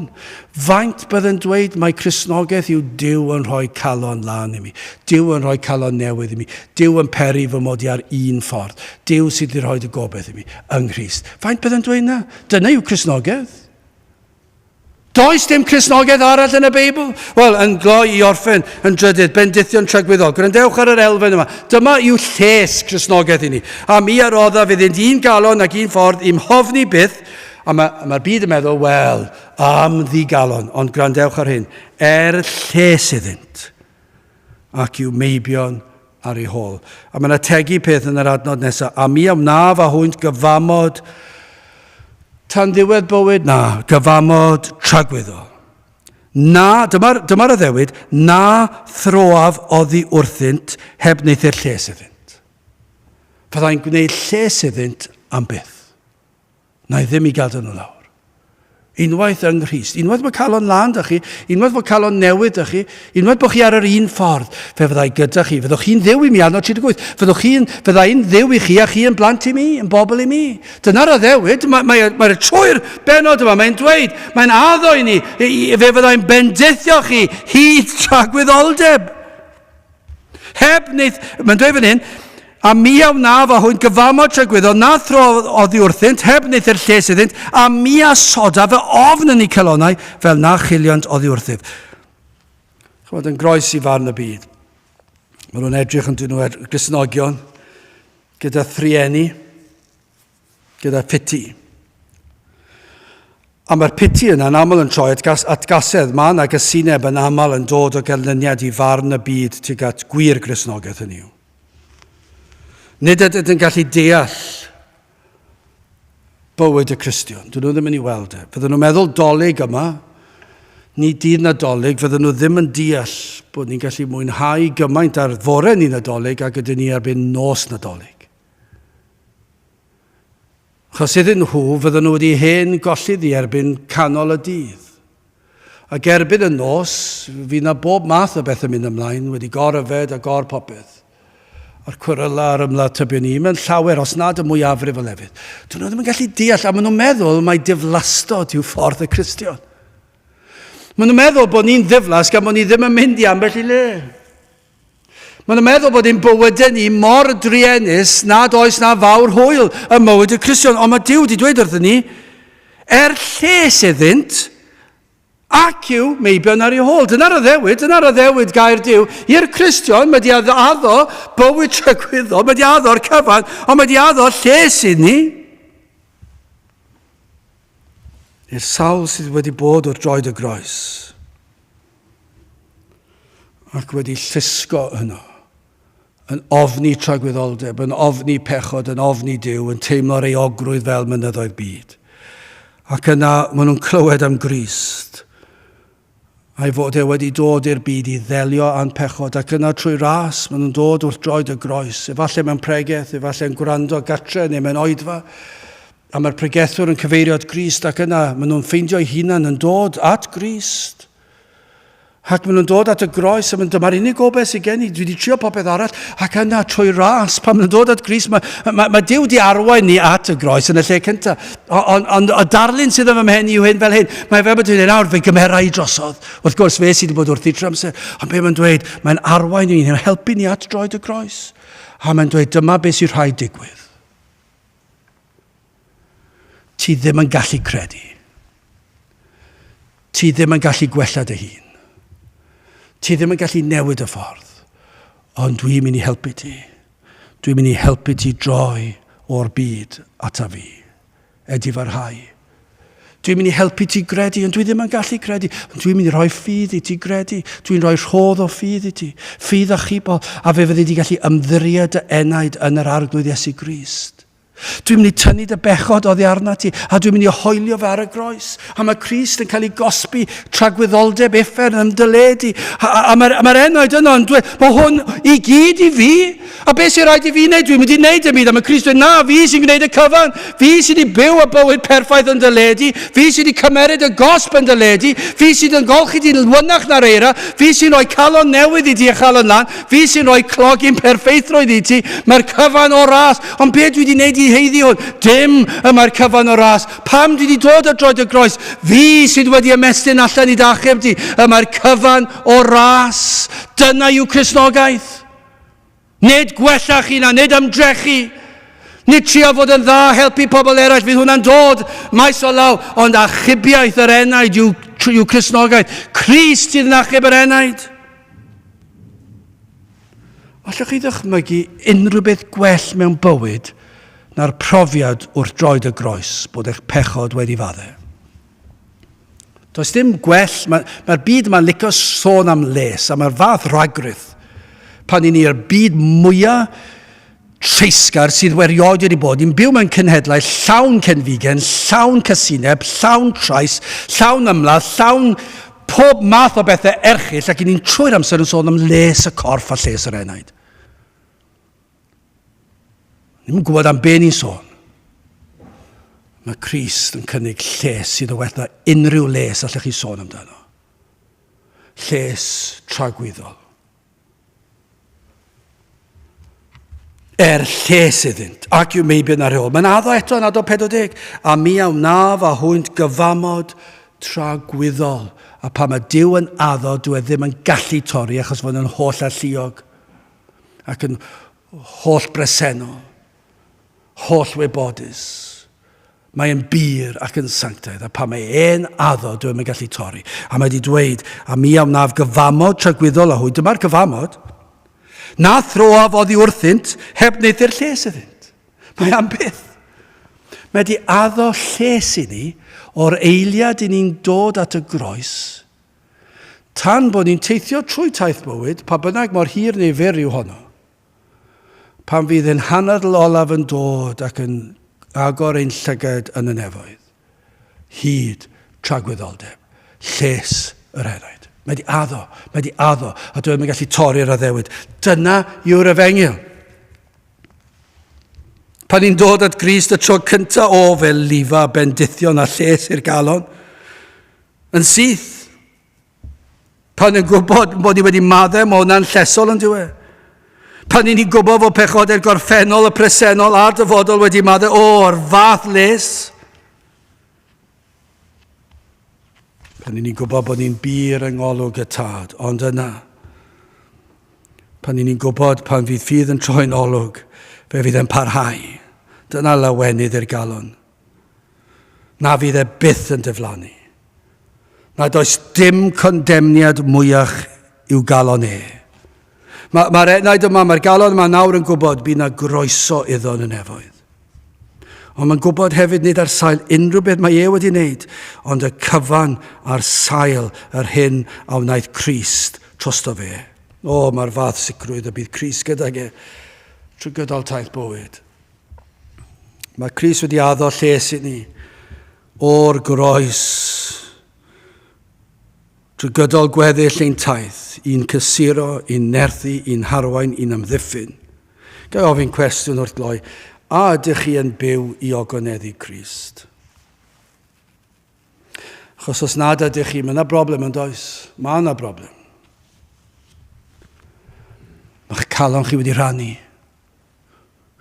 Faint byddwn dweud mae Cristnogaeth yw Duw yn rhoi calon lan I mi. Duw yn rhoi calon newydd I mi. Duw yn peri fy mod I ar un ffordd. Duw sydd wedi rhoi y gobeith I mi yng Nghrist. Faint byddwn dweud na? Dyna yw Cristnogaeth. Does dim Cristnogaeth arall yn y Beibl? Wel, yn glo I orffen yn drydydd, Bendithion Tragwyddol. Gwrandewch ar yr elfen yma. Dyma yw lles Cristnogaeth I ni. A mi ar odda fydd un galon ac un ffordd I'm hofni byth. A mae'r byd yn meddwl, wel, am ddigalon. Ond gwrandewch ar hyn. Lles iddynt. Ac yw meibion ar ei hôl. A mae'n ategu peth yn yr adnod nesaf. A mi am naf a hwynt gyfamod tan ddiwedd bywyd, na, gyfamod tragwyddol. Na, dyma'r addewid, na throaf oddi wrthynt heb wneud i'r lles iddynt. Fyddai'n gwneud lles iddynt am byth. Na I ddim I gadw nhw lawr. Unwaith yng Nghrist. Unwaith bod calon lan da chi, unwaith bod calon newydd da chi, unwaith bod chi ar yr un ffordd, fe fyddai gyda chi. Fyddwch chi'n ddew I mi arno 38. Fyddai'n ddew I chi a chi yn blant I mi, yn bobl I mi. Dyna'r addewid. Mae'r troi'r benod yma, mae'n dweud, mae'n addo I ni, fe fyddai'n bendithio chi hyd tragwyddoldeb. Heb wneud, mae'n dweud fan hyn, a mi aw naf a hwy'n gyfamod tragwyddol, na thro oddi wrthynt, heb wneud i'r lles iddynt, a mi a soda fe ofn yn ei celonau, fel na chiliant oddi wrthyf. Chymod, yn groes I farn y byd. Mae nhw'n edrych yn dyn nhw Gristnogion, gyda thrieni, gyda ffiti. A mae'r piti yna'n aml yn troi at gasedd. Mae yna gysineb yn aml yn dod o ganlyniad I farn y byd tuag at gwir Gristnogaeth yn yw. Nid ydyn gallu deall bywyd y Cristion. Dyn nhw ddim yn ei weld e. Fydden nhw'n meddwl dolyg yma, ni dydd nadolig, fydden nhw ddim yn deall bod ni'n gallu mwynhau gymaint ar fore ni nadolig ac ydyn ni erbyn nos nadolig. Chos iddyn nhw, fydden nhw wedi hen gollid I erbyn canol y dydd. Ac erbyn y nos, fydd na bob math o beth yn mynd ymlaen, wedi gor-yfed a gor-popeth. A'r cwryla ar ymla tybio ni, mae'n llawer os nad y mwyafrif o lefydd. Dyn nhw ddim yn gallu deall, a maen nhw'n meddwl mai diflastod yw ffordd y Cristion. Maen nhw'n meddwl bod ni'n ddiflas gan bod ni ddim yn mynd I ambell I le. Maen nhw'n meddwl bod ein bywydau ni mor driennus nad oes na fawr hwyl y mywyd y Cristion. Ond mae Duw wedi dweud wrthyn ni, lles iddynt, ac yw meibion ar ei hôl. Dyna'r addewid gair Duw. I'r Cristion, mae di addo bywyd tragwyddol, mae di addo'r cyfan, ond mae di addo lles I ni. I'r sawl sydd wedi bod wrth droed y groes. Ac wedi llusgo yno. Yn ofni tragwyddoldeb, yn ofni pechod, yn ofni Duw, yn teimlo'r eogrwydd fel mynyddoedd byd. Ac yna, maen nhw'n clywed am Grist. A'i fod wedi dod i'r byd I ddelio a'n pechod, ac yna trwy ras, maen nhw'n dod wrth droed y groes, efallai mewn pregeth, efallai'n gwrando gatre neu mewn oedfa, a mae'r pregethwr yn cyfeirio at Grist, ac yna maen nhw'n ffeindio'u hunan yn dod at Grist. Ac maen nhw'n dod at y groes, a dyma'r unig obeth sydd gen I, dwi wedi trio popeth arall, ac yna trwy ras, pan maen nhw'n dod at Grist, mae Duw di arwain ni at y groes yn y lle cyntaf. Ond y darlun sydd yn fy mhen I yw hyn fel hyn, mae fe bod dwi'n nawr fe gymerau drosodd. Wrth gwrs fe sydd wedi bod wrth I tramser, ond be mae'n dweud, mae'n arwain ni'n helpu ni at droed y groes. A mae'n dweud, dyma beth sy'n rhaid digwydd. Ti ddim yn gallu credu. Ti ddim yn gallu gwella dy hun. Ti ddim yn gallu newid y ffordd, ond dwi'n mynd I helpu ti. Dwi'n mynd I helpu ti droi o'r byd ata fi. Edifarhau. Dwi'n mynd i helpu ti gredu, ond dwi ddim yn gallu credu. Dwi'n mynd i rhoi ffydd i ti gredu. Dwi'n rhoi rhodd o ffydd i ti. Ffydd a chibol. A fe fyddi di gallu ymddiried y enaid yn yr arglwydd Iesu Grist. Dwi'n mynd i tynnu dy bechod oddi arna ti, a dwi'n mynd i hoelio fe ar y groes. A mae Crist yn cael ei gosbi tragwyddoldeb effer yn ymdyledu. A mae'r enaid yno, mae hwn i gyd i fi. A beth sy'n rhaid i fi wneud? Dwi'n mynd i wneud y byd. A mae Crist dweud, na, fi sy'n gwneud y cyfan. Fi sy'n i byw y bywyd perffaith yn dyledu. Fi sy'n i cymeryd y gosb yn dyledu. Fi sy'n yn golchi di'n lwynach na'r eira. Fi sy'n rhoi calon newydd i ti a chalon lan. Fi sy'n rhoi clogin perfeithrwydd i ti. Mae'r cyfan o ras. Ond beth dwi wedi wneud i heiddi hwn? Dim yma'r cyfan o ras. Pam dwi wedi dod o droed y groes? Fi sydd wedi ymestyn allan i dacheb ti. Yma'r cyfan o ras. Dyna yw Cristnogaeth. Nid gwellach yna, nid ymdrechu. Nid trio fod yn dda, helpu pobl eraill. Fydd hwnna'n dod maes o law. Ond achubiaeth yr enaid yw Cristnogaeth. Crist sydd yn achub yr enaid. Allwch chi ddychmygu unrhyw beth gwell mewn bywyd na'r profiad wrth droed y groes bod eich pechod wedi fadde. Does dim gwell, mae'r byd yma'n licio sôn am les, a mae'r fath ragrydd pan i ni'r byd mwyaf treisgar sydd werioed wedi bod. Ni'n byw mewn cenhedlau llawn cenfigen, llawn casineb, llawn trais, llawn ymladd, llawn pob math o bethau erchill, ac ni'n trwy'r amser yn sôn am les y corff a lles yr enaid. Ni'n gwybod am be ni'n sôn. Mae Crist yn cynnig lles sydd o wella unrhyw les allech chi sôn amdano. Lles tragwyddol. Lles iddynt, ac yw meibion ar ôl. Mae'n addo eto yn addo 40. A mi aw naf a hwynt gyfamod tragwyddol. A pa mae Duw yn addo, dwi ddim yn gallu torri achos fod yn holl alluog. Ac yn holl bresennol. Holl wybodus. Mae'n bir ac yn sanctaidd. A pa mae e'n addo, dwi ddim yn gallu torri. A mae wedi dweud, a mi aw naf gyfamod tragwyddol a hwynt. Dyma'r gyfamod. Na throaf oddi wrthynt, heb wneud i'r lles iddynt. Mae am beth. Mae wedi addo lles i ni o'r eiliad i ni'n dod at y groes, tan bod ni'n teithio trwy taith bywyd, pa bynnag mor hir neu fyr yw honno. Pan fydd yn hanadl olaf yn dod ac yn agor ein llygad yn y nefoedd. Hyd tragwyddoldeb, lles yr enaid. Mae di addo, a dwi'n mynd gallu torri'r addewid. Dyna yw'r efengil. Pan ni'n dod at Grist y tro cynta fel lifa, bendithion a lles i'r galon, yn syth. Pan ni'n gwybod bod ni wedi maddau, mae hwnna'n llesol yn diwe. Pan ni'n gwybod fod pechodau'r gorffennol, y presennol a'r dyfodol wedi maddau, o'r fath les. Pan ni'n gwybod bod ni'n bir yng ngolwg y tad, ond yna. Pan ni'n gwybod pan fydd ffydd yn troi'n olwg, fe fydd yn parhau. Dyna lawenydd i'r galon. Na fydd e byth yn diflannu. Na does dim condemniad mwyach i'w galon e. Mae'r enaid yma, mae'r galon yma nawr yn gwybod bydd na groeso iddo yn y nefoedd. Ond mae'n gwybod hefyd nid ar sail unrhyw beth mae e wedi wneud, ond y cyfan ar sail yr hyn a wnaeth Crist trosto fe. Mae'r fath sicrwydd y bydd Crist gyda ge trwy gydol taith bywyd. Mae Crist wedi addo lles i ni o'r groes trwy gydol gweddill ein taith, un cysuro, un nerthu, un harwain, un amddiffyn. Gai ofyn cwestiwn wrth gloi. A ydych chi yn byw i ogoneddu Crist? Achos os nad ydych chi, mae yna broblem yn does. Mae yna broblem. Mae'ch calon chi wedi rhannu.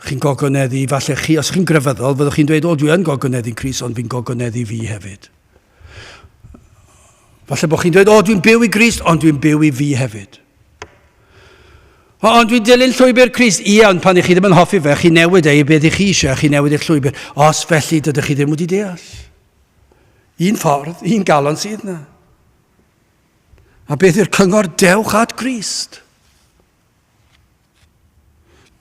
Chi'n gogoneddu, falle chi, os chi'n grefyddol, fyddwch chi'n dweud, dwi yn gogoneddu Crist, ond fi'n gogoneddu fi hefyd. Falle bod chi'n dweud, dwi'n byw i Crist, ond dwi'n byw i fi hefyd. Ond dwi'n dilyn llwybr Crist. Ond pan chi ddim yn hoffi fe, chi newid ei beth chi eisiau, chi newid eich llwybr. Os felly dydych chi ddim wedi deall. Un ffordd, un galon sydd yna. A beth yw'r cyngor? Dewch at Crist.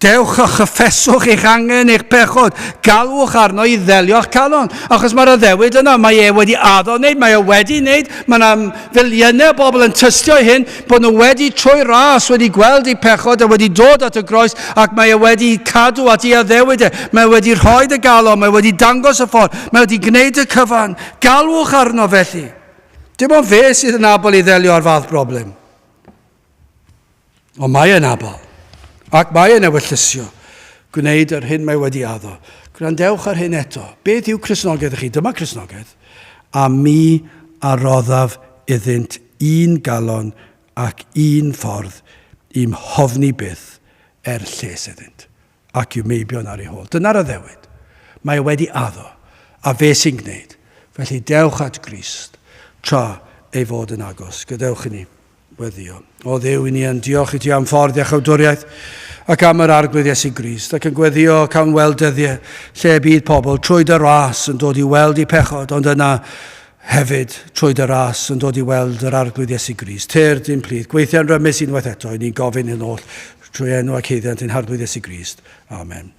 Dewch a chyffeswch eich angen eich pechod. Galwch arno I ddelio'ch calon. Achos mae'r addewid yna, mae wedi addo wneud, mae wedi wneud. Mae yna filiynau o bobl yn tystio hyn, bod nhw wedi trwy ras, wedi gweld eu pechod a wedi dod at y groes, ac mae wedi cadw at ei addewid. Mae wedi rhoi y galon, mae wedi dangos y ffordd, mae wedi gwneud y cyfan. Galwch arno felly. Dim ond fe sydd yn abol I ddelio ar fath broblem. Ond mae yn abol. Ac mae yn ewyllysio, gwneud yr hyn mae wedi addo. Gwrandewch ar hyn eto. Beth yw Cristnogaeth chi? Dyma Cristnogaeth. A mi aroddaf iddynt un galon ac un ffordd I'm hofni byth lles iddynt. Ac i'w meibion ar ei hôl. Dyna'r addewid. Mae wedi addo. A fe sy'n gwneud. Felly dewch at Grist tra ei fod yn agos. Gadewch I ni. Weddio. O Dduw I ni yn diolch I ti am ffordd a chawdwriaeth ac am yr arglwydd Iesu Grist ac yn gweddio ac am weld dyddiau lle bydd pobl trwy dy ras yn dod I weld eu pechod ond yna hefyd trwy dy ras yn dod I weld yr arglwydd Iesu Grist. Teir dim plith, gweithio'n rymus unwaith eto I ni'n gofyn yn ôl trwy enw ac heiddiant yn arglwydd Iesu Grist. Amen.